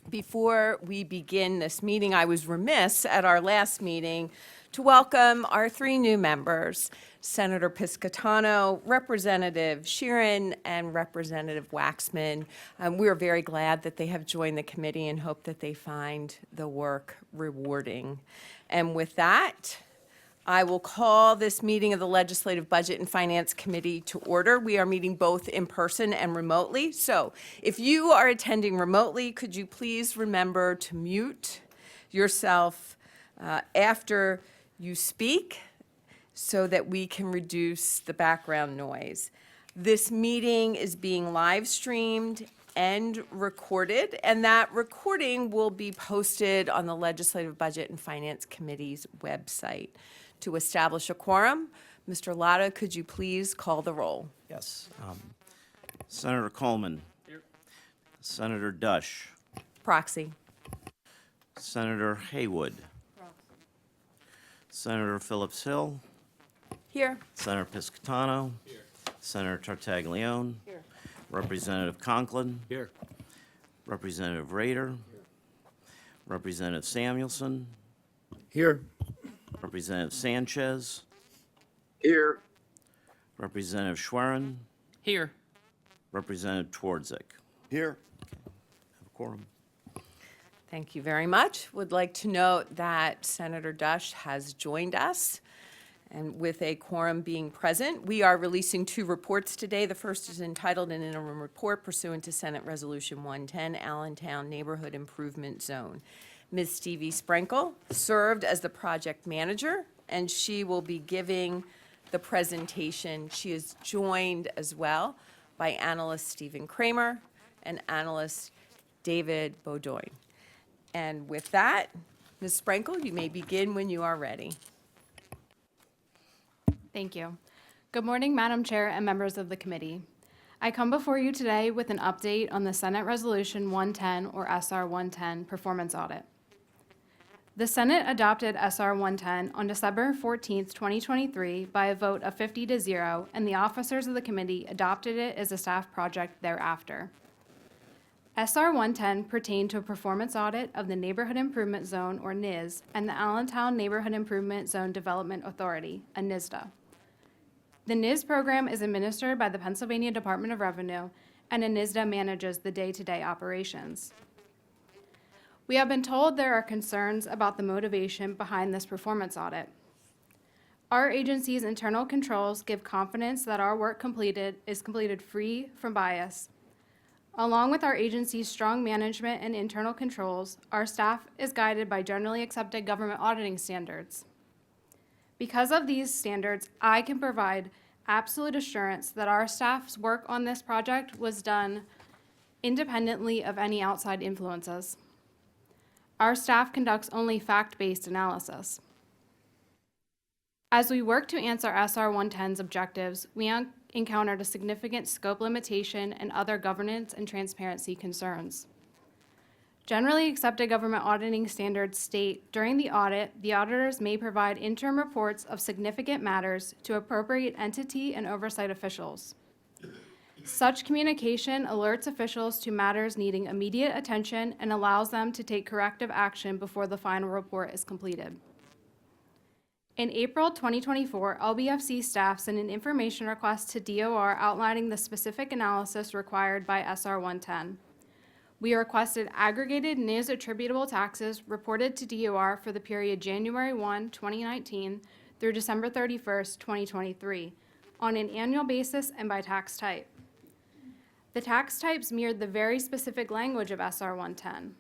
Before we begin this meeting, I was remiss at our last meeting to welcome our three new members, Senator Piscitano, Representative Sheeran, and Representative Waxman. We are very glad that they have joined the committee and hope that they find the work rewarding. And with that, I will call this meeting of the Legislative Budget and Finance Committee to order. We are meeting both in person and remotely. So if you are attending remotely, could you please remember to mute yourself after you speak so that we can reduce the background noise. This meeting is being live streamed and recorded, and that recording will be posted on the Legislative Budget and Finance Committee's website. To establish a quorum, Mr. Latta, could you please call the roll? Yes. Senator Coleman. Here. Senator Dush. Proxy. Senator Haywood. Proxy. Senator Phillips-Hill. Here. Senator Piscitano. Here. Senator Tartaglione. Here. Representative Conklin. Here. Representative Rader. Here. Representative Samuelson. Here. Representative Sanchez. Here. Representative Schwerin. Here. Representative Twardzik. Here. Have a quorum. Thank you very much. Would like to note that Senator Dush has joined us. And with a quorum being present, we are releasing two reports today. The first is entitled an interim report pursuant to Senate Resolution 110, Allentown Neighborhood Improvement Zone. Ms. Stevie Sprinkle served as the project manager, and she will be giving the presentation. She is joined as well by analyst Stephen Kramer and analyst David Beaudoin. And with that, Ms. Sprinkle, you may begin when you are ready. Thank you. Good morning, Madam Chair and members of the committee. I come before you today with an update on the Senate Resolution 110 or SR 110 performance audit. The Senate adopted SR 110 on December 14, 2023 by a vote of 50-0, and the officers of the committee adopted it as a staff project thereafter. SR 110 pertained to a performance audit of the Neighborhood Improvement Zone, or NIZ, and the Allentown Neighborhood Improvement Zone Development Authority, a NISDA. The NIZ program is administered by the Pennsylvania Department of Revenue, and a NISDA manages the day-to-day operations. We have been told there are concerns about the motivation behind this performance audit. Our agency's internal controls give confidence that our work is completed free from bias. Along with our agency's strong management and internal controls, our staff is guided by generally accepted government auditing standards. Because of these standards, I can provide absolute assurance that our staff's work on this project was done independently of any outside influences. Our staff conducts only fact-based analysis. As we work to answer SR 110's objectives, we encountered a significant scope limitation and other governance and transparency concerns. Generally accepted government auditing standards state during the audit, the auditors may provide interim reports of significant matters to appropriate entity and oversight officials. Such communication alerts officials to matters needing immediate attention and allows them to take corrective action before the final report is completed. In April 2024, LBFC staff sent an information request to DOR outlining the specific analysis required by SR 110. We requested aggregated NIZ attributable taxes reported to DOR for the period January 1, 2019 through December 31, 2023, on an annual basis and by tax type. The tax types mirrored the very specific language of SR 110.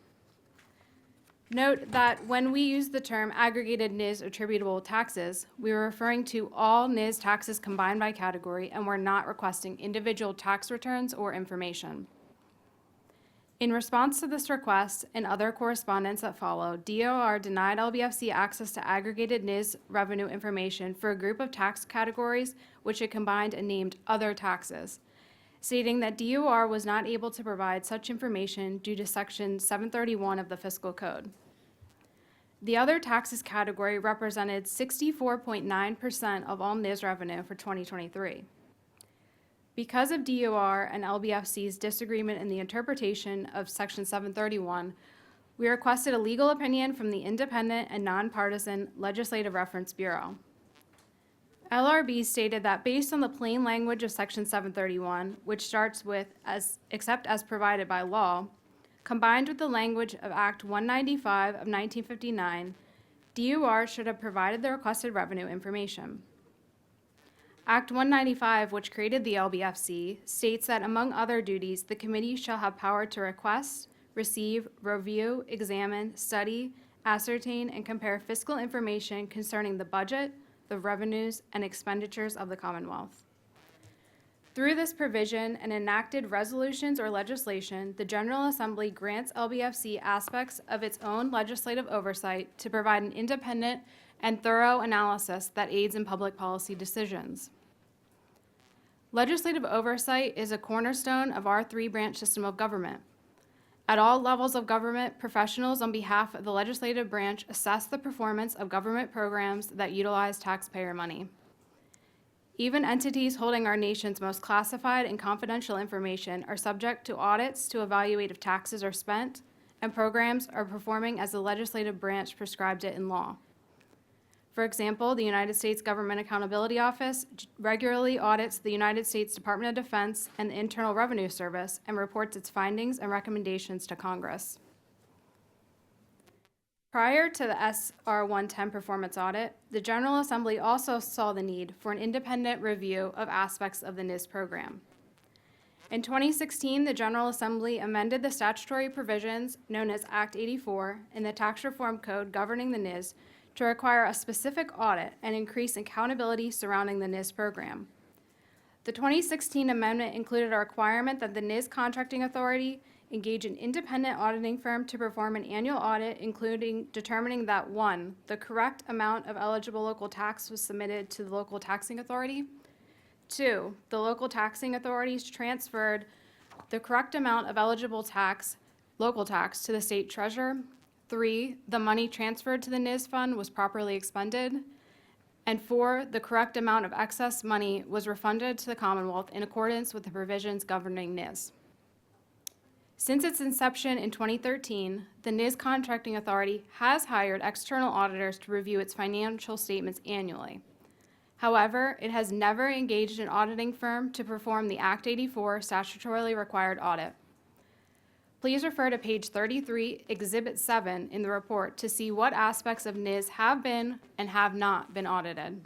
Note that when we use the term aggregated NIZ attributable taxes, we are referring to all NIZ taxes combined by category, and we're not requesting individual tax returns or information. In response to this request and other correspondence that followed, DOR denied LBFC access to aggregated NIZ revenue information for a group of tax categories which it combined and named other taxes, stating that DOR was not able to provide such information due to Section 731 of the Fiscal Code. The other taxes category represented 64.9% of all NIZ revenue for 2023. Because of DOR and LBFC's disagreement in the interpretation of Section 731, We requested a legal opinion from the independent and nonpartisan Legislative Reference Bureau. LRB stated that based on the plain language of Section 731, which starts with except as provided by law, combined with the language of Act 195 of 1959, DOR should have provided the requested revenue information. Act 195, which created the LBFC, states that among other duties, the committee shall have power to request, receive, review, examine, study, ascertain, and compare fiscal information concerning the budget, the revenues, and expenditures of the Commonwealth. Through this provision and enacted resolutions or legislation, the General Assembly grants LBFC aspects of its own legislative oversight to provide an independent and thorough analysis that aids in public policy decisions. Legislative oversight is a cornerstone of our three-branch system of government. At all levels of government, professionals on behalf of the legislative branch assess the performance of government programs that utilize taxpayer money. Even entities holding our nation's most classified and confidential information are subject to audits to evaluate if taxes are spent and programs are performing as the legislative branch prescribed it in law. For example, the United States Government Accountability Office regularly audits the United States Department of Defense and the Internal Revenue Service and reports its findings and recommendations to Congress. Prior to the SR 110 performance audit, the General Assembly also saw the need for an independent review of aspects of the NIS program. In 2016, the General Assembly amended the statutory provisions known as Act 84 in the Tax Reform Code governing the NIS to require a specific audit and increase accountability surrounding the NIS program. The 2016 amendment included a requirement that the NIS contracting authority engage an independent auditing firm to perform an annual audit, including determining that 1, the correct amount of eligible local tax was submitted to the local taxing authority, 2, the local taxing authorities transferred the correct amount of eligible tax, local tax, to the state treasurer, 3, the money transferred to the NIS fund was properly expended, and 4, the correct amount of excess money was refunded to the Commonwealth in accordance with the provisions governing NIS. Since its inception in 2013, the NIS Contracting Authority has hired external auditors to review its financial statements annually. However, it has never engaged an auditing firm to perform the Act 84 statutorily required audit. Please refer to page 33, Exhibit 7 in the report to see what aspects of NIS have been and have not been audited.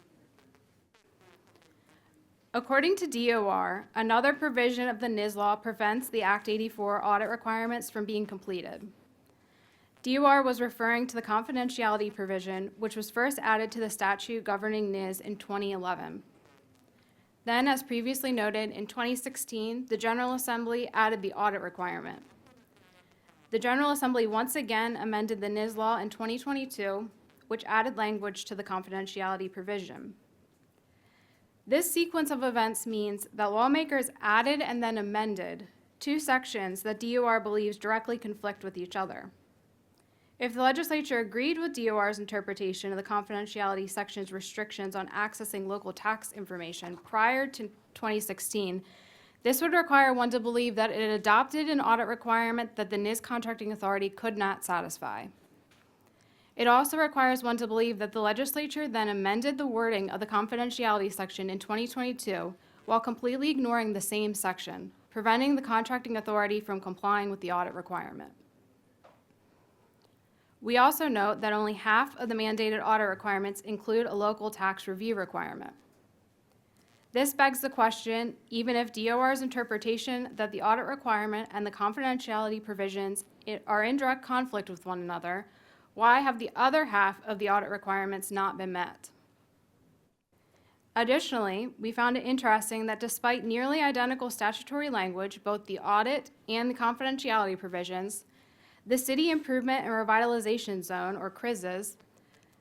According to DOR, another provision of the NIS law prevents the Act 84 audit requirements from being completed. DOR was referring to the confidentiality provision, which was first added to the statute governing NIS in 2011. Then, as previously noted, in 2016, the General Assembly added the audit requirement. The General Assembly once again amended the NIS law in 2022, which added language to the confidentiality provision. This sequence of events means that lawmakers added and then amended 2 sections that DOR believes directly conflict with each other. If the legislature agreed with DOR's interpretation of the confidentiality section's restrictions on accessing local tax information prior to 2016, this would require one to believe that it adopted an audit requirement that the NIS Contracting Authority could not satisfy. It also requires one to believe that the legislature then amended the wording of the confidentiality section in 2022 while completely ignoring the same section, preventing the contracting authority from complying with the audit requirement. We also note that only half of the mandated audit requirements include a local tax review requirement. This begs the question, even if DOR's interpretation that the audit requirement and the confidentiality provisions are in direct conflict with one another, why have the other half of the audit requirements not been met? Additionally, we found it interesting that despite nearly identical statutory language, both the audit and the confidentiality provisions, the City Improvement and Revitalization Zone, or CRIZs,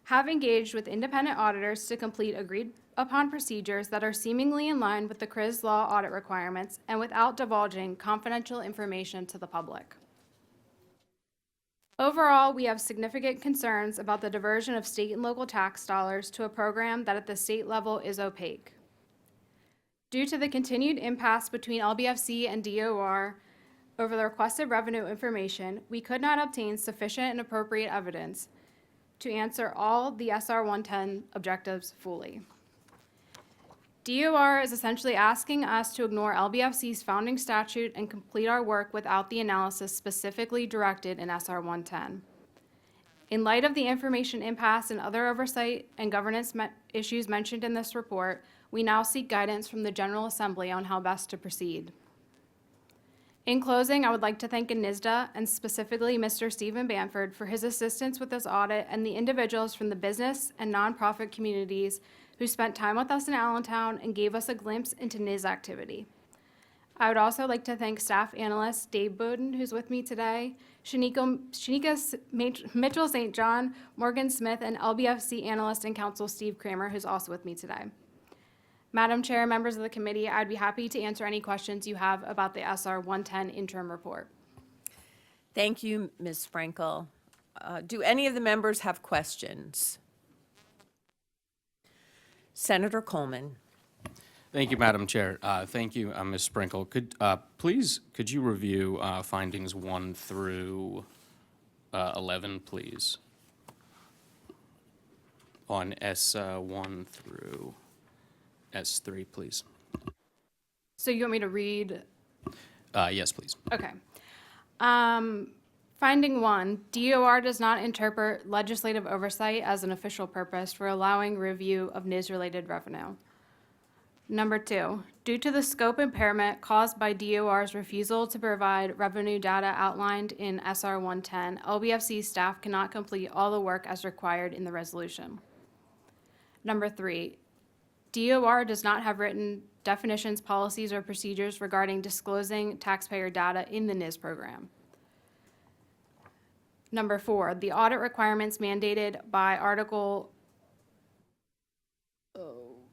have engaged with independent auditors to complete agreed upon procedures that are seemingly in line with the CRIZ law audit requirements and without divulging confidential information to the public. Overall, we have significant concerns about the diversion of state and local tax dollars to a program that at the state level is opaque. Due to the continued impasse between LBFC and DOR, over the requested revenue information, we could not obtain sufficient and appropriate evidence to answer all the SR 110 objectives fully. DOR is essentially asking us to ignore LBFC's founding statute and complete our work without the analysis specifically directed in SR 110. In light of the information impasse and other oversight and governance issues mentioned in this report, we now seek guidance from the General Assembly on how best to proceed. In closing, I would like to thank NISDA and specifically Mr. Stephen Bamford for his assistance with this audit and the individuals from the business and nonprofit communities who spent time with us in Allentown and gave us a glimpse into NIS activity. I would also like to thank staff analyst Dave Bowden, who's with me today, Shanika Mitchell St. John, Morgan Smith, and LBFC analyst and counsel Steve Kramer, who's also with me today. Madam Chair, members of the committee, I'd be happy to answer any questions you have about the SR 110 interim report. Thank you, Ms. Frankel. Do any of the members have questions? Senator Coleman. Thank you, Madam Chair. Thank you, Ms. Sprinkle. Could you review findings 1 through 11, please? On S1 through S3, please. So you want me to read? Yes, please. Okay. Finding 1, DOR does not interpret legislative oversight as an official purpose for allowing review of NIS-related revenue. Number 2, due to the scope impairment caused by DOR's refusal to provide revenue data outlined in SR 110, LBFC staff cannot complete all the work as required in the resolution. Number 3, DOR does not have written definitions, policies, or procedures regarding disclosing taxpayer data in the NIS program. Number 4, the audit requirements mandated by Article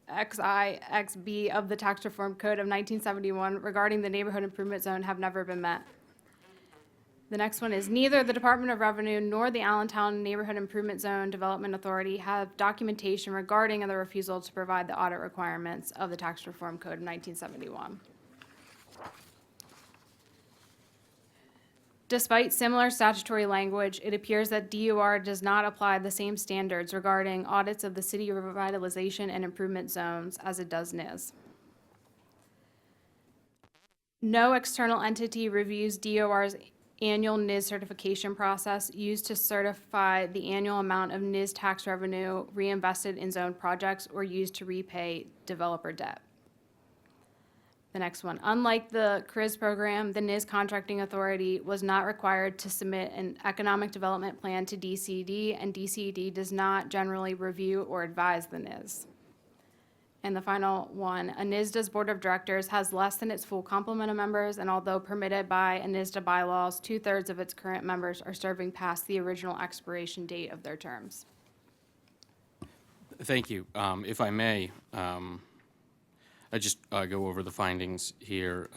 XI-XB of the Tax Reform Code of 1971 regarding the Neighborhood Improvement Zone have never been met. The next one is neither the Department of Revenue nor the Allentown Neighborhood Improvement Zone Development Authority have documentation regarding the refusal to provide the audit requirements of the Tax Reform Code of 1971. Despite similar statutory language, it appears that DOR does not apply the same standards regarding audits of the city revitalization and improvement zones as it does NIS. No external entity reviews DOR's annual NIS certification process used to certify the annual amount of NIS tax revenue reinvested in zone projects or used to repay developer debt. The next one, unlike the CRIZ program, the NIS Contracting Authority was not required to submit an economic development plan to DCD, and DCD does not generally review or advise the NIS. And the final one, a NISDA's Board of Directors has less than its full complement of members, and although permitted by a NISDA bylaws, 2/3 of its current members are serving past the original expiration date of their terms. Thank you. If I may, I just go over the findings here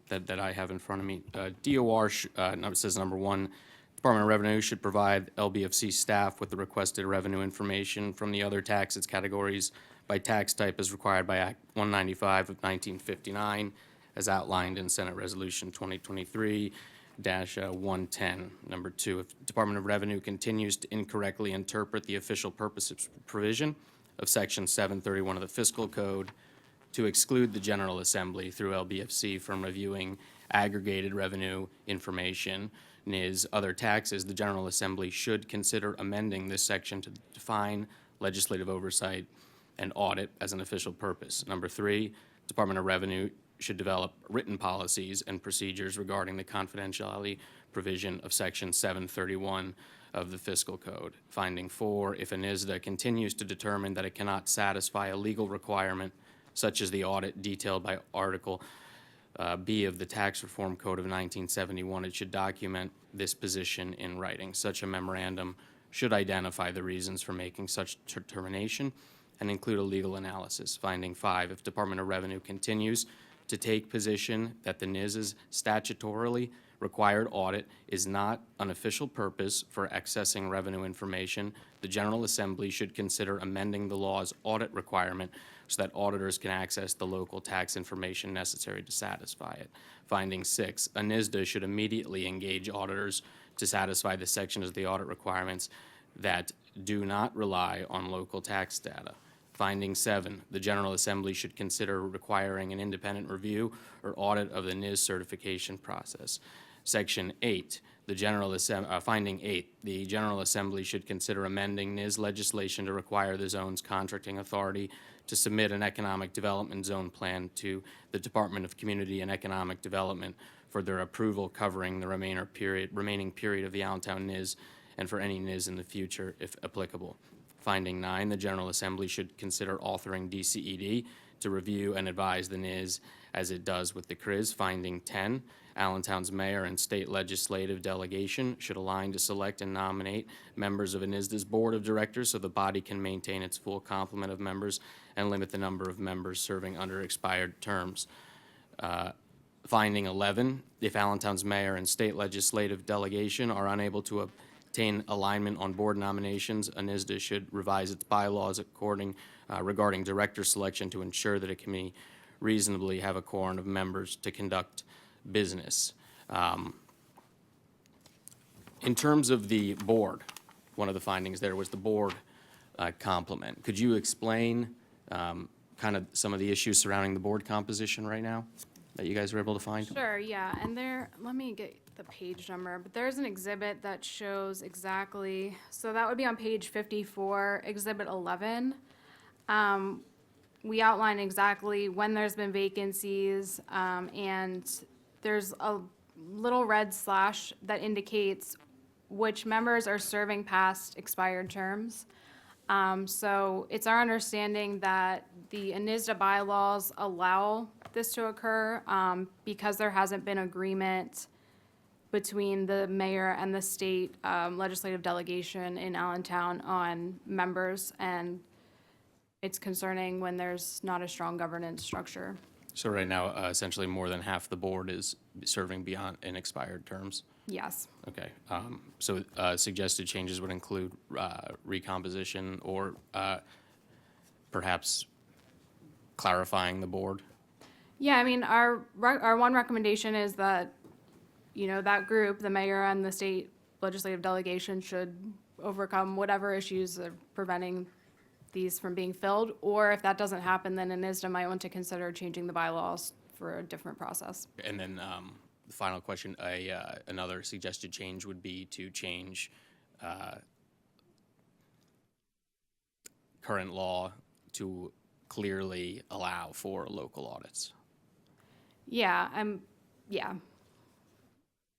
that I have in front of me. DOR says number 1, Department of Revenue should provide LBFC staff with the requested revenue information from the other taxes categories by tax type as required by Act 195 of 1959, as outlined in Senate Resolution 2023-110. Number 2, if Department of Revenue continues to incorrectly interpret the official purposes provision of Section 731 of the Fiscal Code to exclude the General Assembly through LBFC from reviewing aggregated revenue information, NIS, other taxes, the General Assembly should consider amending this section to define legislative oversight and audit as an official purpose. Number 3, Department of Revenue should develop written policies and procedures regarding the confidentiality provision of Section 731 of the Fiscal Code. Finding 4, if a NISDA continues to determine that it cannot satisfy a legal requirement such as the audit detailed by Article B of the Tax Reform Code of 1971, it should document this position in writing. Such a memorandum should identify the reasons for making such determination and include a legal analysis. Finding 5, if Department of Revenue continues to take position that the NIS's statutorily required audit is not an official purpose for accessing revenue information, the General Assembly should consider amending the law's audit requirement so that auditors can access the local tax information necessary to satisfy it. Finding 6, a NISDA should immediately engage auditors to satisfy the sections of the audit requirements that do not rely on local tax data. Finding 7, the General Assembly should consider requiring an independent review or audit of the NIS certification process. Section 8, Finding 8, the General Assembly should consider amending NIS legislation to require the zone's contracting authority to submit an economic development zone plan to the Department of Community and Economic Development for their approval covering the remaining period of the Allentown NIS and for any NIS in the future, if applicable. Finding 9, the General Assembly should consider authoring DCED to review and advise the NIS as it does with the CRIS. Finding 10, Allentown's mayor and state legislative delegation should align to select and nominate members of a NISDA's board of directors so the body can maintain its full complement of members and limit the number of members serving under expired terms. Finding 11, if Allentown's mayor and state legislative delegation are unable to obtain alignment on board nominations, a NISDA should revise its bylaws regarding director selection to ensure that it can reasonably have a quorum of members to conduct business. In terms of the board, one of the findings there was the board complement. Could you explain kind of some of the issues surrounding the board composition right now that you guys were able to find? Sure, yeah, and let me get the page number, but there's an exhibit that shows exactly, so that would be on page 54, Exhibit 11. We outline exactly when there's been vacancies, and there's a little red slash that indicates which members are serving past expired terms. So it's our understanding that the NISDA bylaws allow this to occur because there hasn't been agreement between the mayor and the state legislative delegation in Allentown on members, and it's concerning when there's not a strong governance structure. So right now, essentially more than half the board is serving beyond in expired terms? Yes. Okay, so suggested changes would include recomposition or perhaps clarifying the board? Yeah, I mean, our one recommendation is that, that group, the mayor and the state legislative delegation, should overcome whatever issues are preventing these from being filled, or if that doesn't happen, then NISDA might want to consider changing the bylaws for a different process. And then the final question, another suggested change would be to change current law to clearly allow for local audits. Yeah, yeah.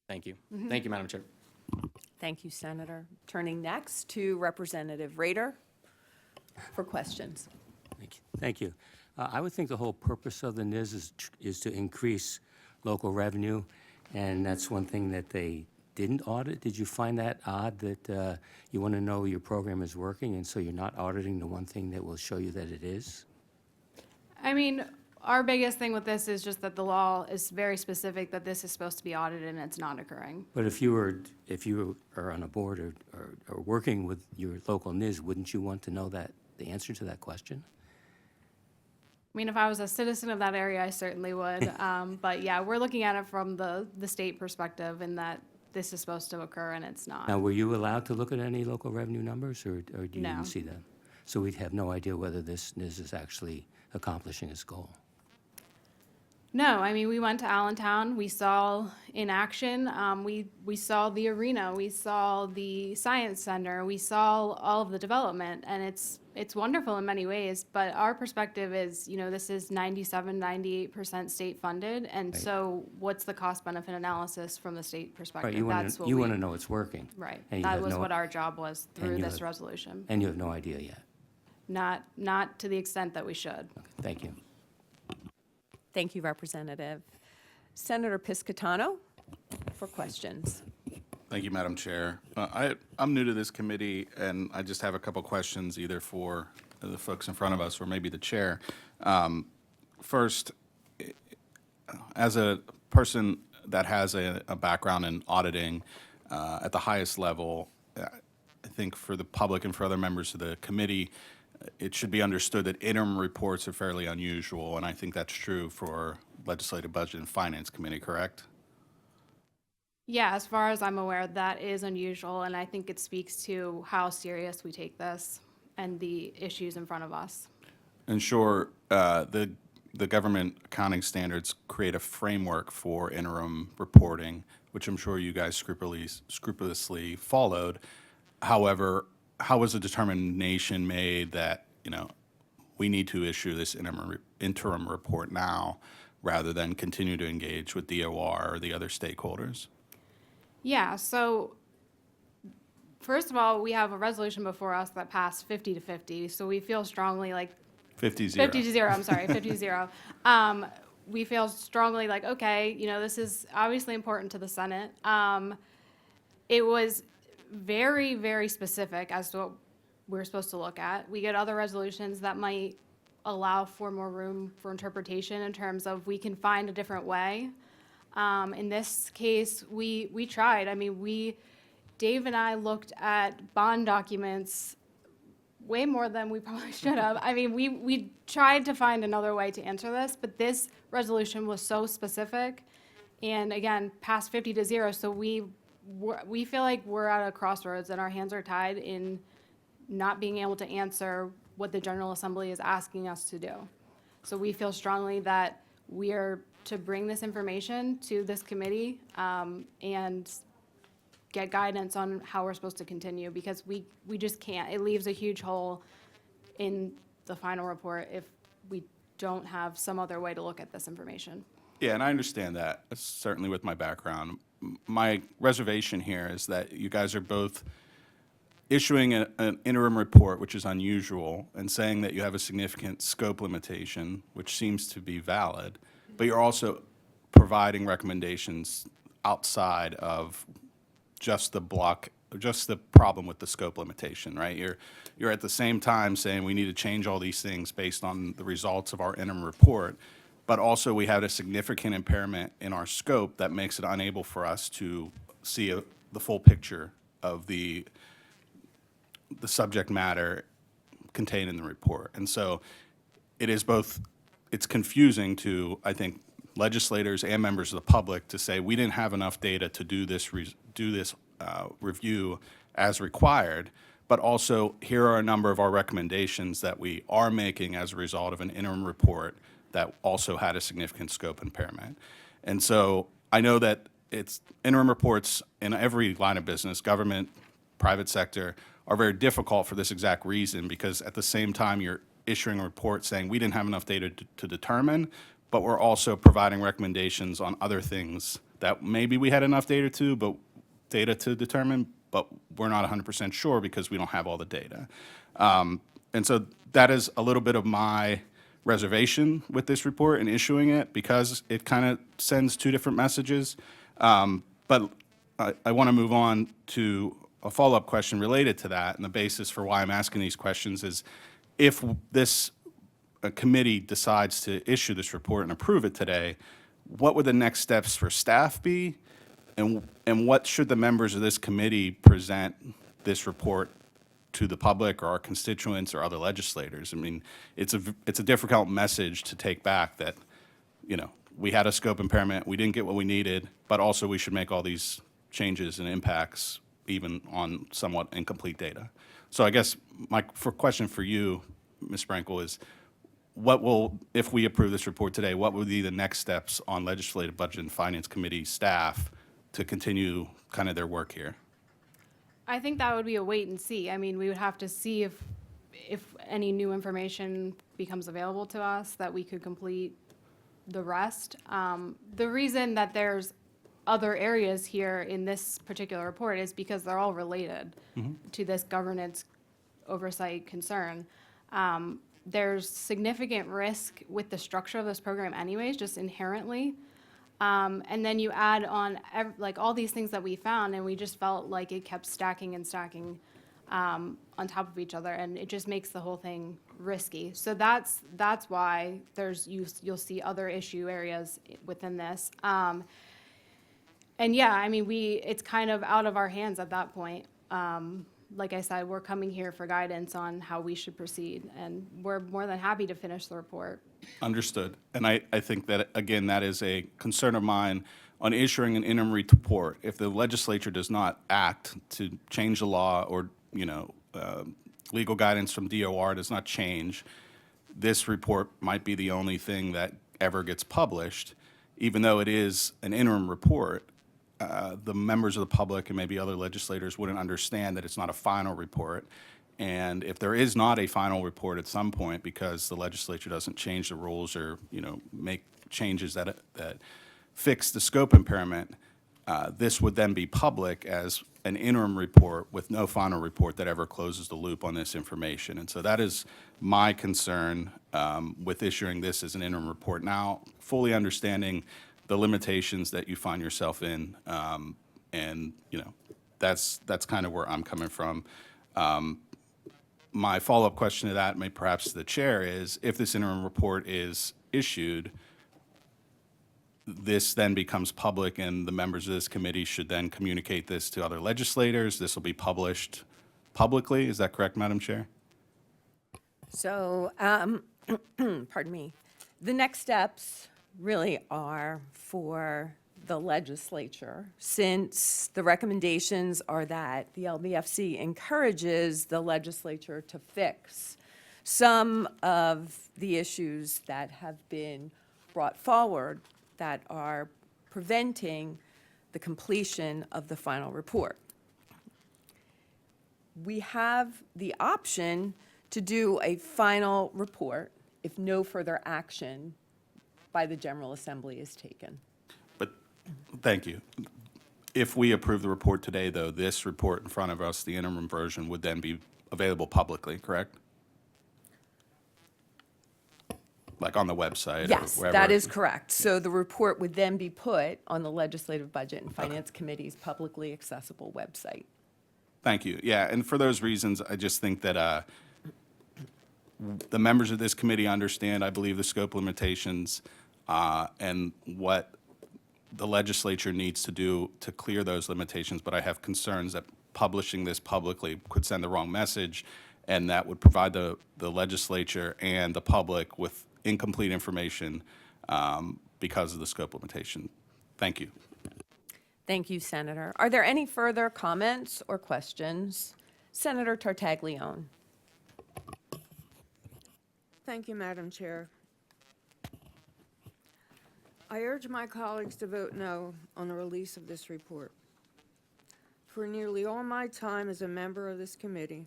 Thank you. Thank you, Madam Chair. Thank you, Senator. Turning next to Representative Rader for questions. Thank you. I would think the whole purpose of the NIS is to increase local revenue, and that's one thing that they didn't audit. Did you find that odd that you want to know your program is working, and so you're not auditing the one thing that will show you that it is? I mean, our biggest thing with this is just that the law is very specific that this is supposed to be audited and it's not occurring. But if you are on a board or working with your local NIS, wouldn't you want to know that the answer to that question? I mean, if I was a citizen of that area, I certainly would. But yeah, we're looking at it from the state perspective in that this is supposed to occur and it's not. Now, were you allowed to look at any local revenue numbers, or you No. didn't see them? So we'd have no idea whether this NIS is actually accomplishing its goal. No, I mean, we went to Allentown, we saw in action, we saw the arena, we saw the science center, we saw all of the development, and it's wonderful in many ways, but our perspective is, this is 97, 98% state funded, and so what's the cost benefit analysis from the state perspective? Right, you want to know it's working. Right, and you that have was no- what our job was and through you this have- resolution. And you have no idea yet. Not to the extent that we should. Okay, thank you. Thank you, Representative. Senator Piscitano for questions. Thank you, Madam Chair. I'm new to this committee, and I just have a couple questions either for the folks in front of us or maybe the chair. First, as a person that has a background in auditing at the highest level, I think for the public and for other members of the committee, it should be understood that interim reports are fairly unusual, and I think that's true for Legislative Budget and Finance Committee, correct? Yeah, as far as I'm aware, that is unusual, and I think it speaks to how serious we take this and the issues in front of us. And sure, the government accounting standards create a framework for interim reporting, which I'm sure you guys scrupulously followed. However, how was the determination made that, we need to issue this interim report now rather than continue to engage with DOR or the other stakeholders? Yeah, so first of all, we have a resolution before us that passed 50-50, so we feel strongly like 50-0. 50-0, I'm sorry, 50-0. We feel strongly like, okay, this is obviously important to the Senate. It was very, very specific as to what we're supposed to look at. We get other resolutions that might allow for more room for interpretation in terms of we can find a different way. In this case, we tried. I mean, Dave and I looked at bond documents way more than we probably should have. I mean, we tried to find another way to answer this, but this resolution was so specific, and again, passed 50-0. So we feel like we're at a crossroads, and our hands are tied in not being able to answer what the General Assembly is asking us to do. So we feel strongly that we are to bring this information to this committee and get guidance on how we're supposed to continue, because we just can't. It leaves a huge hole in the final report if we don't have some other way to look at this information. Yeah, and I understand that, certainly with my background. My reservation here is that you guys are both issuing an interim report, which is unusual, and saying that you have a significant scope limitation, which seems to be valid, but you're also providing recommendations outside of just the problem with the scope limitation, right? You're at the same time saying we need to change all these things based on the results of our interim report, but also we had a significant impairment in our scope that makes it unable for us to see the full picture of the subject matter contained in the report. And so it's confusing to, I think, legislators and members of the public to say we didn't have enough data to do this review as required, but also here are a number of our recommendations that we are making as a result of an interim report that also had a significant scope impairment. And so I know that it's interim reports in every line of business, government, private sector, are very difficult for this exact reason, because at the same time you're issuing a report saying we didn't have enough data to determine, but we're also providing recommendations on other things that maybe we had enough data to determine, but we're not 100% sure because we don't have all the data. And so that is a little bit of my reservation with this report and issuing it, because it kind of sends two different messages. But I want to move on to a follow-up question related to that, and the basis for why I'm asking these questions is if this committee decides to issue this report and approve it today, what would the next steps for staff be? And what should the members of this committee present this report to the public or our constituents or other legislators? I mean, it's a difficult message to take back that, we had a scope impairment, we didn't get what we needed, but also we should make all these changes and impacts even on somewhat incomplete data. So I guess my question for you, Ms. Sprinkle, is if we approve this report today, what would be the next steps on Legislative Budget and Finance Committee staff to continue kind of their work here? I think that would be a wait and see. I mean, we would have to see if any new information becomes available to us that we could complete the rest. The reason that there's other areas here in this particular report is because they're all related to this governance oversight concern. There's significant risk with the structure of this program anyways, just inherently. And then you add on all these things that we found, and we just felt like it kept stacking and stacking on top of each other, and it just makes the whole thing risky. So that's why you'll see other issue areas within this. And yeah, I mean, it's kind of out of our hands at that point. like I said, we're coming here for guidance on how we should proceed, and we're more than happy to finish the report. Understood. And I think that, again, that is a concern of mine on issuing an interim report. If the legislature does not act to change the law or, legal guidance from DOR does not change, this report might be the only thing that ever gets published, even though it is an interim report. The members of the public and maybe other legislators wouldn't understand that it's not a final report. And if there is not a final report at some point because the legislature doesn't change the rules or, make changes that fix the scope impairment, this would then be public as an interim report with no final report that ever closes the loop on this information. And so that is my concern with issuing this as an interim report now, fully understanding the limitations that you find yourself in. And, that's kind of where I'm coming from. My follow-up question to that, perhaps to the chair, is if this interim report is issued, this then becomes public and the members of this committee should then communicate this to other legislators. This will be published publicly. Is that correct, Madam Chair? So, pardon me, the next steps really are for the legislature, since the recommendations are that the LBFC encourages the legislature to fix some of the issues that have been brought forward that are preventing the completion of the final report. We have the option to do a final report if no further action by the General Assembly is taken. But, thank you. If we approve the report today, though, this report in front of us, the interim version, would then be available publicly, correct? Like on the website or Yes, wherever? that is correct. So the report would then be put on the Legislative Budget and Finance Committee's publicly accessible website. Thank you. Yeah, and for those reasons, I just think that the members of this committee understand, I believe, the scope limitations and what the legislature needs to do to clear those limitations, but I have concerns that publishing this publicly could send the wrong message, and that would provide the legislature and the public with incomplete information because of the scope limitation. Thank you. Thank you, Senator. Are there any further comments or questions? Senator Tartaglione. Thank you, Madam Chair. I urge my colleagues to vote no on the release of this report. For nearly all my time as a member of this committee,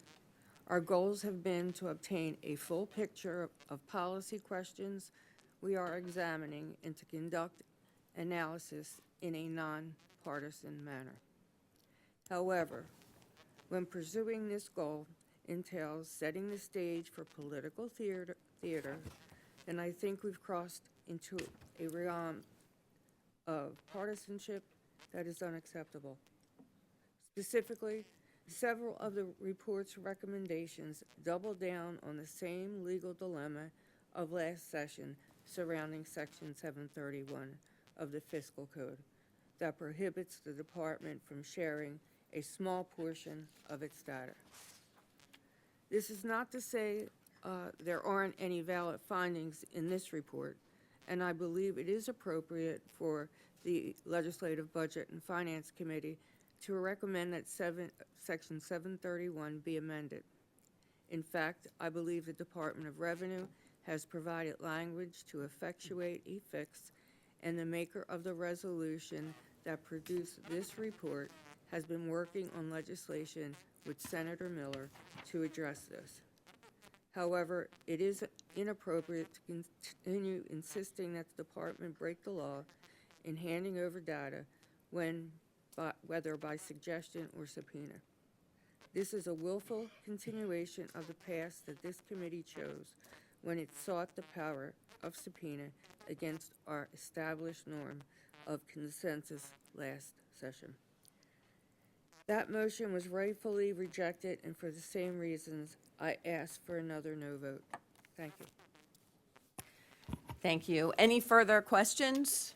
our goals have been to obtain a full picture of policy questions we are examining and to conduct analysis in a nonpartisan manner. However, when pursuing this goal entails setting the stage for political theater, then I think we've crossed into a realm of partisanship that is unacceptable. Specifically, several of the report's recommendations double down on the same legal dilemma of last session surrounding Section 731 of the Fiscal Code that prohibits the department from sharing a small portion of its data. This is not to say there aren't any valid findings in this report, and I believe it is appropriate for the Legislative Budget and Finance Committee to recommend that Section 731 be amended. In fact, I believe the Department of Revenue has provided language to effectuate a fix, and the maker of the resolution that produced this report has been working on legislation with Senator Miller to address this. However, it is inappropriate to continue insisting that the department break the law in handing over data whether by suggestion or subpoena. This is a willful continuation of the path that this committee chose when it sought the power of subpoena against our established norm of consensus last session. That motion was rightfully rejected, and for the same reasons, I ask for another no vote. Thank you. Thank you. Any further questions?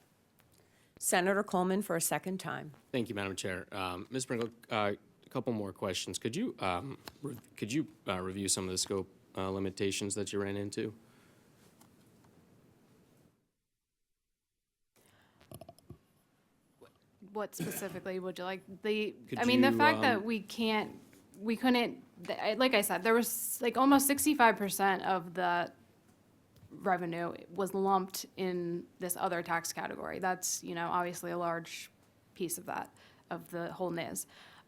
Senator Coleman for a second time. Thank you, Madam Chair. Ms. Bringle, couple more questions. Could you review some of the scope limitations that you ran into? What specifically would you like? The Could the you, fact that we couldn't, like I said, there was like almost 65% of the revenue was lumped in this other tax category. That's, obviously a large piece of that, of the whole NIS.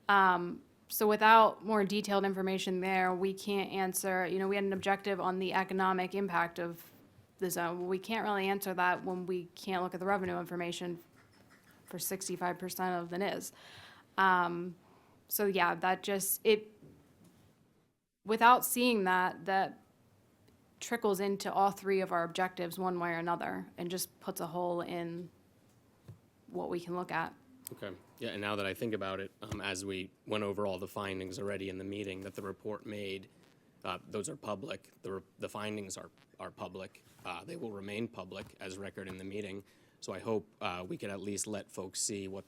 So without more detailed information there, we can't answer, we had an objective on the economic impact of the zone. We can't really answer that when we can't look at the revenue information for 65% of the NIS. So yeah, that just, without seeing that trickles into all three of our objectives one way or another and just puts a hole in what we can look at. Okay. Yeah, and now that I think about it, as we went over all the findings already in the meeting that the report made, those are public. The findings are public. They will remain public as record in the meeting. So I hope we can at least let folks see what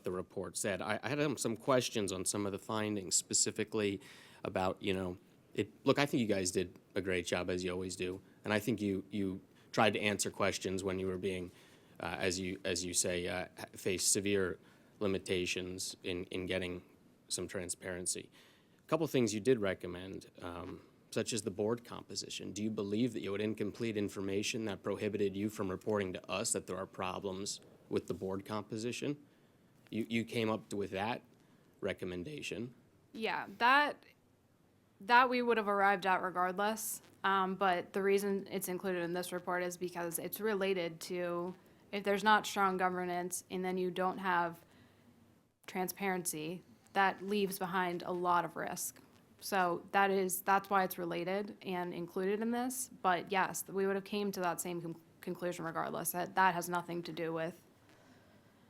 the report said. I had some questions on some of the findings, specifically about, look, I think you guys did a great job, as you always do. And I think you tried to answer questions when you were being, as you say, face severe limitations in getting some transparency. A couple things you did recommend, such as the board composition. Do you believe that you had incomplete information that prohibited you from reporting to us that there are problems with the board composition? You came up with that recommendation. Yeah, that we would have arrived at regardless. But the reason it's included in this report is because it's related to, if there's not strong governance and then you don't have transparency, that leaves behind a lot of risk. So that's why it's related and included in this. But yes, we would have came to that same conclusion regardless. That has nothing to do with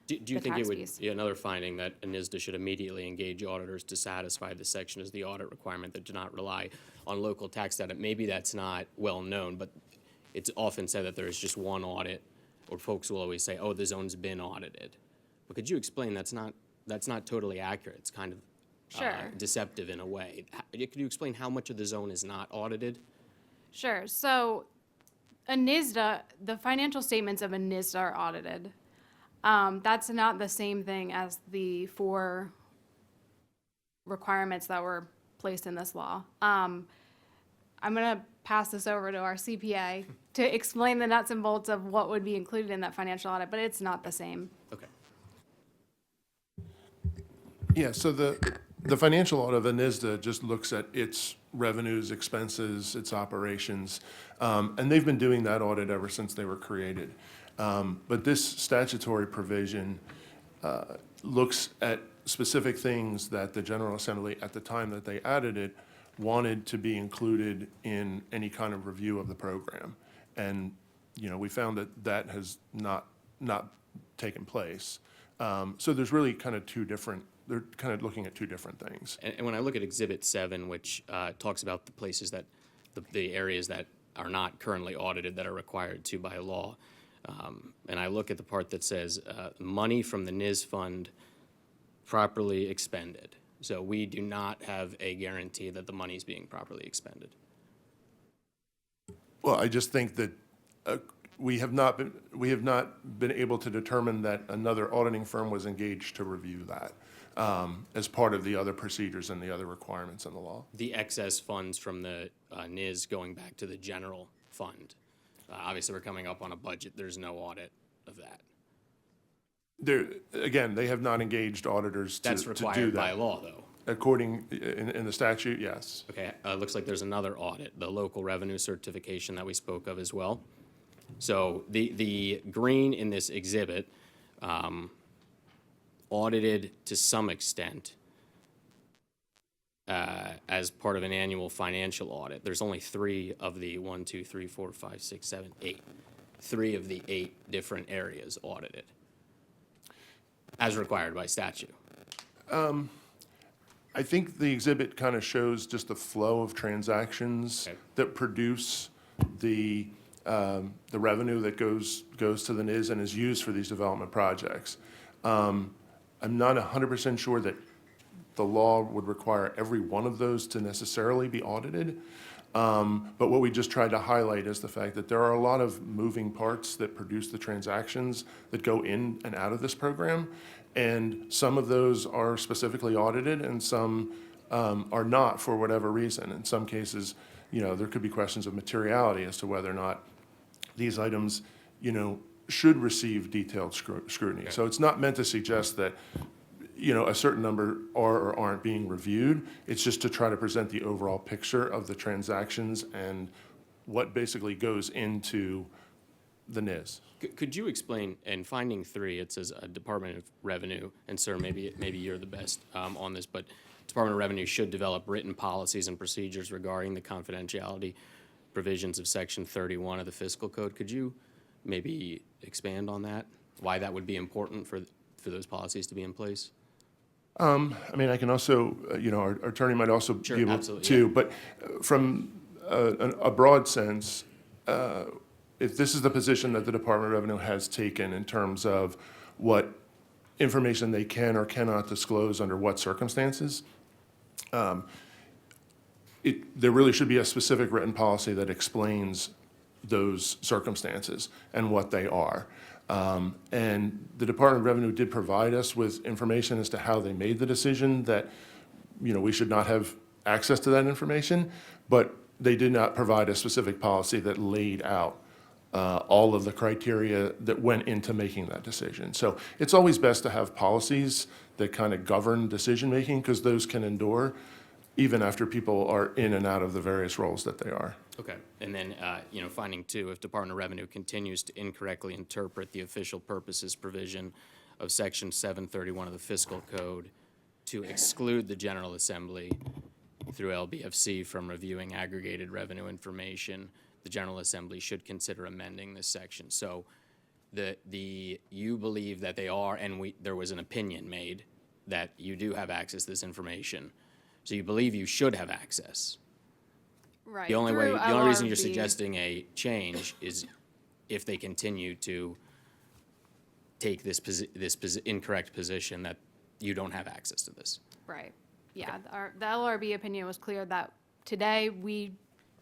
Do you the think it tax would piece. be another finding that NISDA should immediately engage auditors to satisfy the section as the audit requirement that do not rely on local tax data? Maybe that's not well known, but it's often said that there is just one audit, or folks will always say, oh, the zone's been audited. But could you explain that's not totally accurate? It's kind of Sure. deceptive in a way. Could you explain how much of the zone is not audited? Sure. So a NISDA, the financial statements of a NISDA are audited. That's not the same thing as the 4 requirements that were placed in this law. I'm going to pass this over to our CPA to explain the nuts and bolts of what would be included in that financial audit, but it's not the same. Okay. Yeah, so the financial audit of a NISDA just looks at its revenues, expenses, its operations, and they've been doing that audit ever since they were created. But this statutory provision looks at specific things that the General Assembly, at the time that they added it, wanted to be included in any kind of review of the program. And, we found that has not taken place. So there's really kind of they're kind of looking at 2 different things. And when I look at Exhibit 7, which talks about the places that, the areas that are not currently audited that are required to by law, and I look at the part that says money from the NIS fund properly expended. So we do not have a guarantee that the money is being properly expended. Well, I just think that we have not been able to determine that another auditing firm was engaged to review that as part of the other procedures and the other requirements in the law. The excess funds from the NIS going back to the general fund. Obviously, we're coming up on a budget. There's no audit of that. Again, they have not engaged auditors to do that. That's required by law, though. According, in the statute, yes. Okay, looks like there's another audit, the local revenue certification that we spoke of as well. So the green in this exhibit, audited to some extent as part of an annual financial audit. There's only 3 of the 1, 2, 3, 4, 5, 6, 7, 8. 3 of the 8 different areas audited as required by statute. I think the exhibit kind of shows just the flow of transactions Okay. that produce the revenue that goes to the NIS and is used for these development projects. I'm not 100% sure that the law would require every one of those to necessarily be audited. But what we just tried to highlight is the fact that there are a lot of moving parts that produce the transactions that go in and out of this program. And some of those are specifically audited and some are not for whatever reason. In some cases, there could be questions of materiality as to whether or not these items, should receive detailed scrutiny. So it's not meant to suggest that, a certain number are or aren't being reviewed. It's just to try to present the overall picture of the transactions and what basically goes into the NIS. Could you explain, in finding 3, it says Department of Revenue, and sir, maybe you're the best on this, but Department of Revenue should develop written policies and procedures regarding the confidentiality provisions of Section 31 of the Fiscal Code. Could you maybe expand on that? Why that would be important for those policies to be in place? I can also, our attorney might also Sure, be able absolutely, to, yeah. but from a broad sense, if this is the position that the Department of Revenue has taken in terms of what information they can or cannot disclose under what circumstances, there really should be a specific written policy that explains those circumstances and what they are. And the Department of Revenue did provide us with information as to how they made the decision that, we should not have access to that information, but they did not provide a specific policy that laid out all of the criteria that went into making that decision. So it's always best to have policies that kind of govern decision-making because those can endure even after people are in and out of the various roles that they are. Okay, and then, finding 2, if Department of Revenue continues to incorrectly interpret the official purposes provision of Section 731 of the Fiscal Code to exclude the General Assembly through LBFC from reviewing aggregated revenue information, the General Assembly should consider amending this section. So you believe that they are, and there was an opinion made that you do have access to this information. So you believe you should have access. Right. The only through reason you're LRB. suggesting a change is if they continue to take this incorrect position that you don't have access to this. Right, yeah, the LRB opinion was clear that today we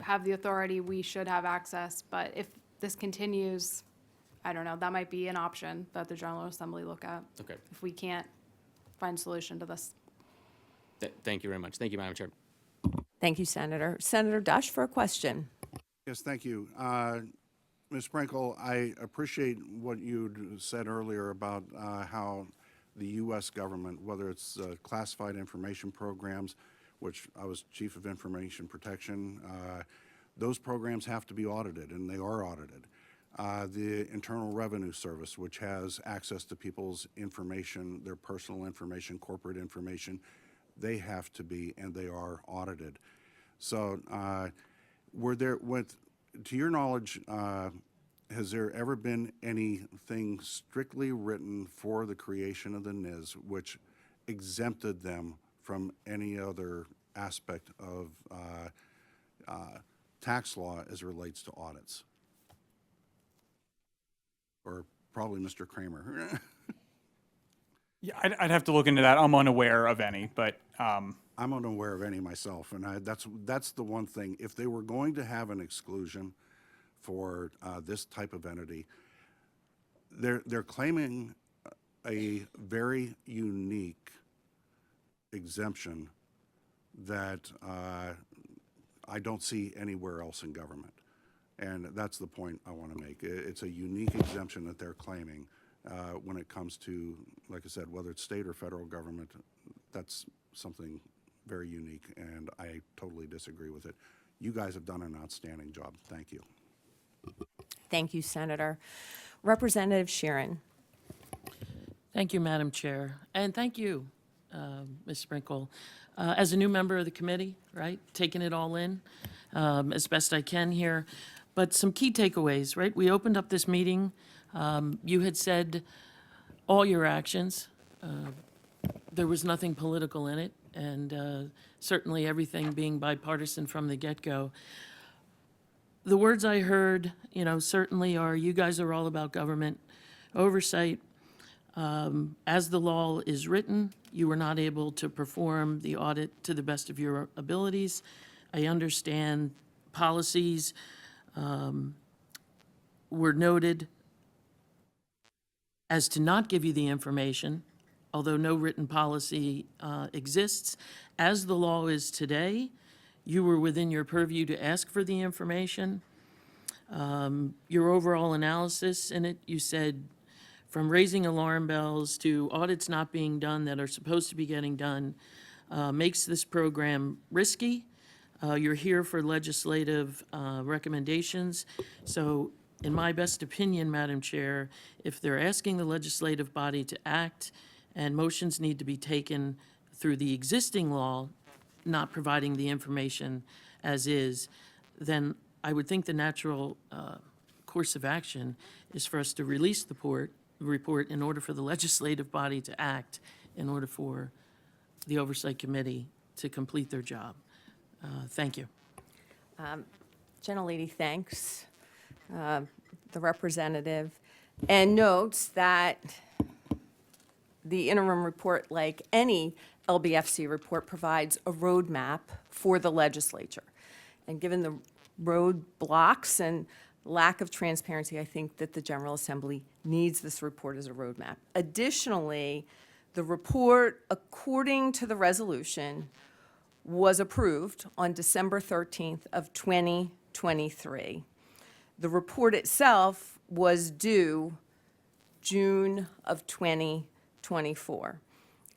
have the authority, we should have access, but if this continues, I don't know, that might be an option that the General Assembly look at. Okay. If we can't find a solution to this. Thank you very much. Thank you, Madam Chair. Thank you, Senator. Senator Dush for a question. Yes, thank you. Ms. Sprinkle, I appreciate what you said earlier about how the U.S. government, whether it's classified information programs, which I was Chief of Information Protection, those programs have to be audited, and they are audited. The Internal Revenue Service, which has access to people's information, their personal information, corporate information, they have to be, and they are audited. So to your knowledge, has there ever been anything strictly written for the creation of the NIS which exempted them from any other aspect of tax law as it relates to audits? Or probably Mr. Kramer. Yeah, I'd have to look into that. I'm unaware of any, but I'm unaware of any myself, and that's the one thing. If they were going to have an exclusion for this type of entity, they're claiming a very unique exemption that I don't see anywhere else in government, and that's the point I want to make. It's a unique exemption that they're claiming when it comes to, like I said, whether it's state or federal government. That's something very unique, and I totally disagree with it. You guys have done an outstanding job. Thank you. Thank you, Senator. Representative Sheeran. Thank you, Madam Chair, and thank you, Ms. Sprinkle. As a new member of the committee, right, taking it all in as best I can here, but some key takeaways, right? We opened up this meeting. You had said all your actions. There was nothing political in it, and certainly everything being bipartisan from the get-go. The words I heard, certainly are, you guys are all about government oversight. As the law is written, you were not able to perform the audit to the best of your abilities. I understand policies were noted as to not give you the information, although no written policy exists. As the law is today, you were within your purview to ask for the information. Your overall analysis in it, you said, from raising alarm bells to audits not being done that are supposed to be getting done, makes this program risky. You're here for legislative recommendations. So in my best opinion, Madam Chair, if they're asking the legislative body to act and motions need to be taken through the existing law, not providing the information as is, then I would think the natural course of action is for us to release the report in order for the legislative body to act, in order for the Oversight Committee to complete their job. Thank you. Gentlelady thanks the representative and notes that the interim report, like any LBFC report, provides a roadmap for the legislature. And given the roadblocks and lack of transparency, I think that the General Assembly needs this report as a roadmap. Additionally, the report, according to the resolution, was approved on December 13th of 2023. The report itself was due June of 2024.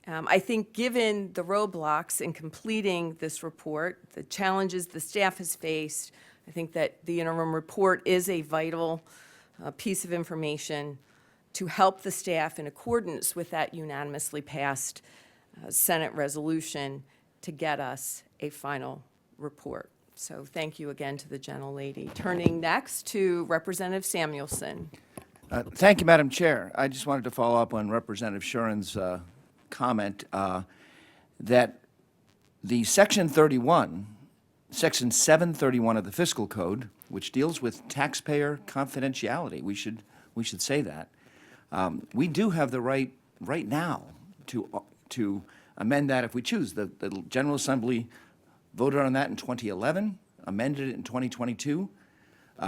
I think given the roadblocks in completing this report, the challenges the staff has faced, I think that the interim report is a vital piece of information to help the staff in accordance with that unanimously passed Senate resolution to get us a final report. So thank you again to the gentlelady. Turning next to Representative Samuelson. Thank you, Madam Chair. I just wanted to follow up on Representative Shuren's comment that the Section 731 of the Fiscal Code, which deals with taxpayer confidentiality, we should say that. We do have the right now to amend that if we choose. The General Assembly voted on that in 2011, amended it in 2022.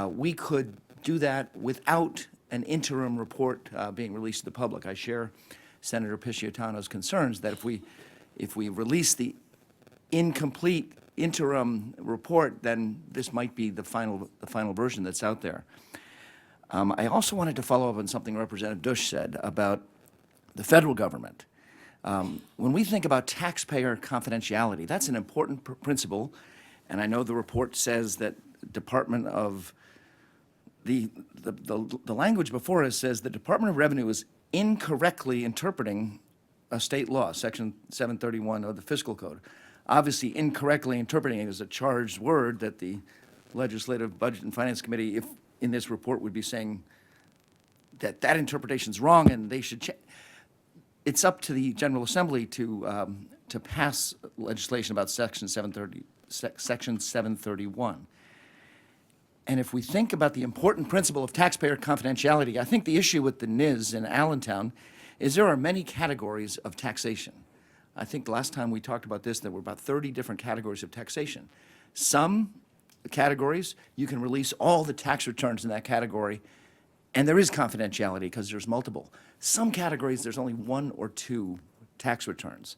We could do that without an interim report being released to the public. I share Senator Pisciotano's concerns that if we release the incomplete interim report, then this might be the final version that's out there. I also wanted to follow up on something Representative Dush said about the federal government. When we think about taxpayer confidentiality, that's an important principle, and I know the report says that Department of the language before us says the Department of Revenue is incorrectly interpreting a state law, Section 731 of the Fiscal Code. Obviously, incorrectly interpreting it is a charged word that the Legislative Budget and Finance Committee, if in this report, would be saying that that interpretation's wrong and they should change. It's up to the General Assembly to pass legislation about Section 731. And if we think about the important principle of taxpayer confidentiality, I think the issue with the NIS in Allentown is there are many categories of taxation. I think the last time we talked about this, there were about 30 different categories of taxation. Some categories, you can release all the tax returns in that category, and there is confidentiality because there's multiple. Some categories, there's only one or two tax returns.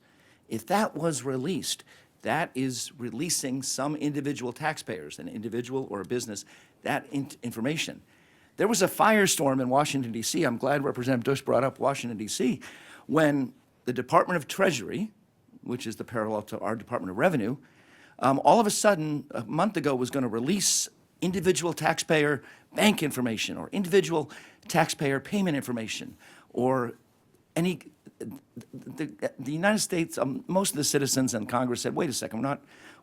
If that was released, that is releasing some individual taxpayers, an individual or a business, that information. There was a firestorm in Washington, D.C. I'm glad Representative Dush brought up Washington, D.C., when the Department of Treasury, which is the parallel to our Department of Revenue, all of a sudden, a month ago, was going to release individual taxpayer bank information or individual taxpayer payment information or any. The United States, most of the citizens and Congress said, wait a second,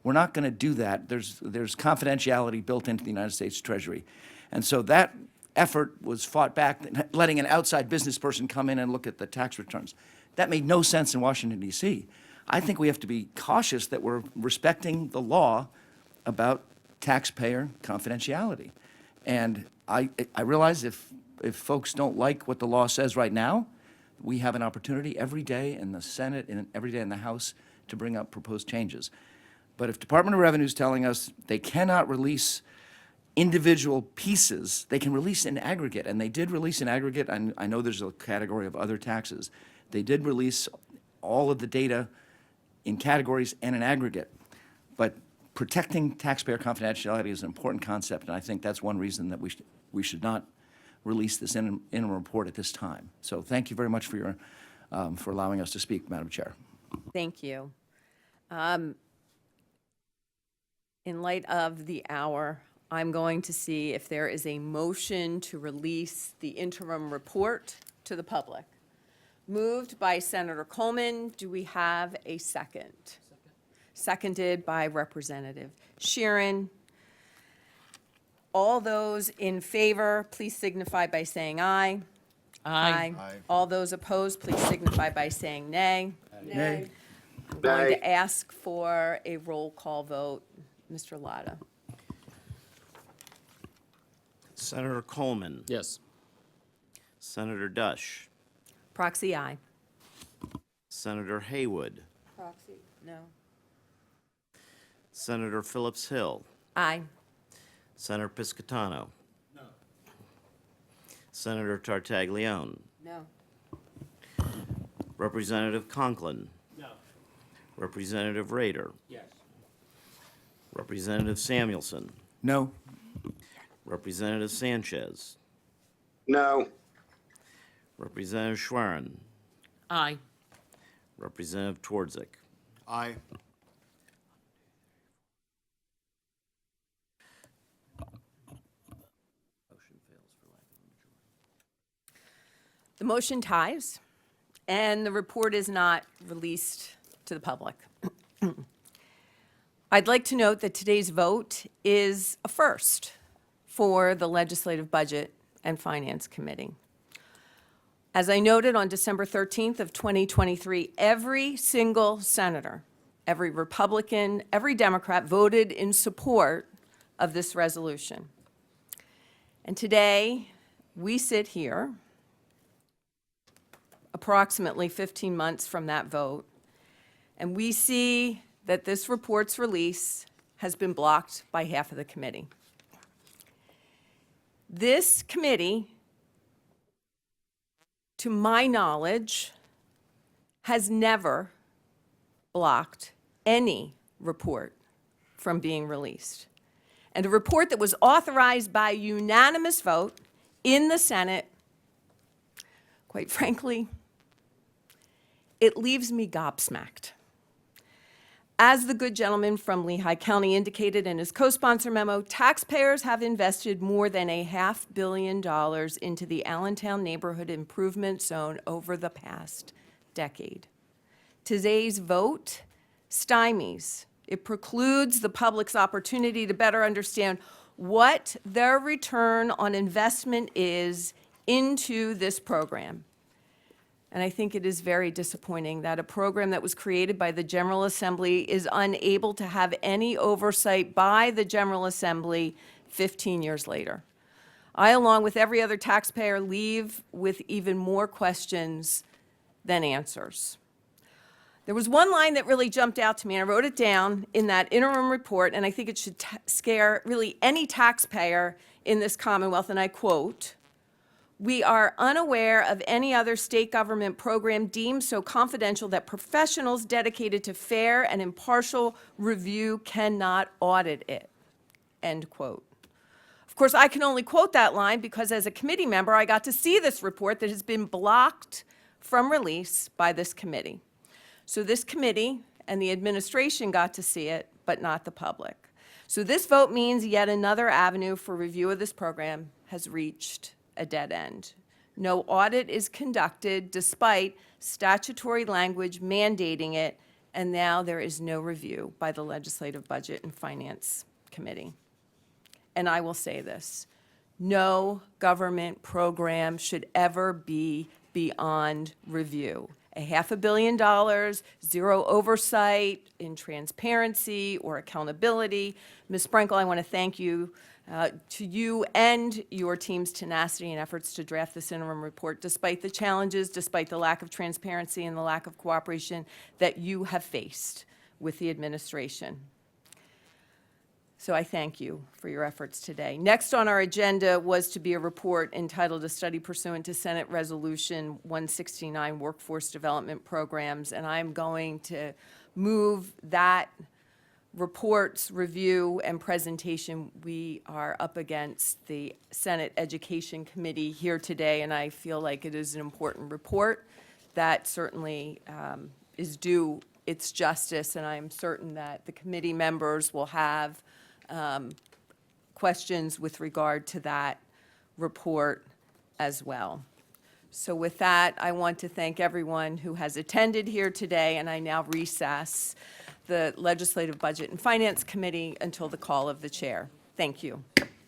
we're not going to do that. There's confidentiality built into the United States Treasury. And so that effort was fought back, letting an outside business person come in and look at the tax returns. That made no sense in Washington, D.C. I think we have to be cautious that we're respecting the law about taxpayer confidentiality. And I realize if folks don't like what the law says right now, we have an opportunity every day in the Senate and every day in the House to bring up proposed changes. But if Department of Revenue is telling us they cannot release individual pieces, they can release in aggregate, and they did release in aggregate. I know there's a category of other taxes. They did release all of the data in categories and in aggregate. But protecting taxpayer confidentiality is an important concept, and I think that's one reason that we should not release this interim report at this time. So thank you very much for your for allowing us to speak, Madam Chair. Thank you. In light of the hour, I'm going to see if there is a motion to release the interim report to the public. Moved by Senator Coleman. Do we have a second? Seconded by Representative Sheeran. All those in favor, please signify by saying aye. Aye. All those opposed, please signify by saying nay. Nay. I'm going to ask for a roll call vote. Mr. Latta. Senator Coleman. Yes. Senator Dush. Proxy aye. Senator Haywood. Proxy, no. Senator Phillips-Hill. Aye. Senator Piscitano. No. Senator Tartaglione. No. Representative Conklin. No. Representative Rader. Yes. Representative Samuelson. No. Representative Sanchez. No. Representative Schwerin. Aye. Representative Twardzik. Aye. The motion ties, and the report is not released to the public. I'd like to note that today's vote is a first for the Legislative Budget and Finance Committee. As I noted on December 13th of 2023, every single senator, every Republican, every Democrat voted in support of this resolution. And today, we sit here approximately 15 months from that vote, and we see that this report's release has been blocked by half of the committee. This committee, to my knowledge, has never blocked any report from being released. And a report that was authorized by unanimous vote in the Senate, quite frankly, it leaves me gobsmacked. As the good gentleman from Lehigh County indicated in his co-sponsor memo, taxpayers have invested more than $500 million into the Allentown Neighborhood Improvement Zone over the past decade. Today's vote stymies. It precludes the public's opportunity to better understand what their return on investment is into this program. And I think it is very disappointing that a program that was created by the General Assembly is unable to have any oversight by the General Assembly 15 years later. I, along with every other taxpayer, leave with even more questions than answers. There was one line that really jumped out to me, and I wrote it down in that interim report, and I think it should scare really any taxpayer in this Commonwealth, and I quote, "We are unaware of any other state government program deemed so confidential that professionals dedicated to fair and impartial review cannot audit it," end quote. Of course, I can only quote that line because as a committee member, I got to see this report that has been blocked from release by this committee. So this committee and the administration got to see it, but not the public. So this vote means yet another avenue for review of this program has reached a dead end. No audit is conducted despite statutory language mandating it, and now there is no review by the Legislative Budget and Finance Committee. And I will say this, no government program should ever be beyond review. $500 million, zero oversight in transparency or accountability. Ms. Sprinkle, I want to thank you, to you and your team's tenacity and efforts to draft this interim report, despite the challenges, despite the lack of transparency and the lack of cooperation that you have faced with the administration. So I thank you for your efforts today. Next on our agenda was to be a report entitled "A Study Pursuant to Senate Resolution 169 Workforce Development Programs," and I'm going to move that report's review and presentation. We are up against the Senate Education Committee here today, and I feel like it is an important report that certainly is due its justice, and I'm certain that the committee members will have questions with regard to that report as well. So with that, I want to thank everyone who has attended here today, and I now recess the Legislative Budget and Finance Committee until the call of the chair. Thank you.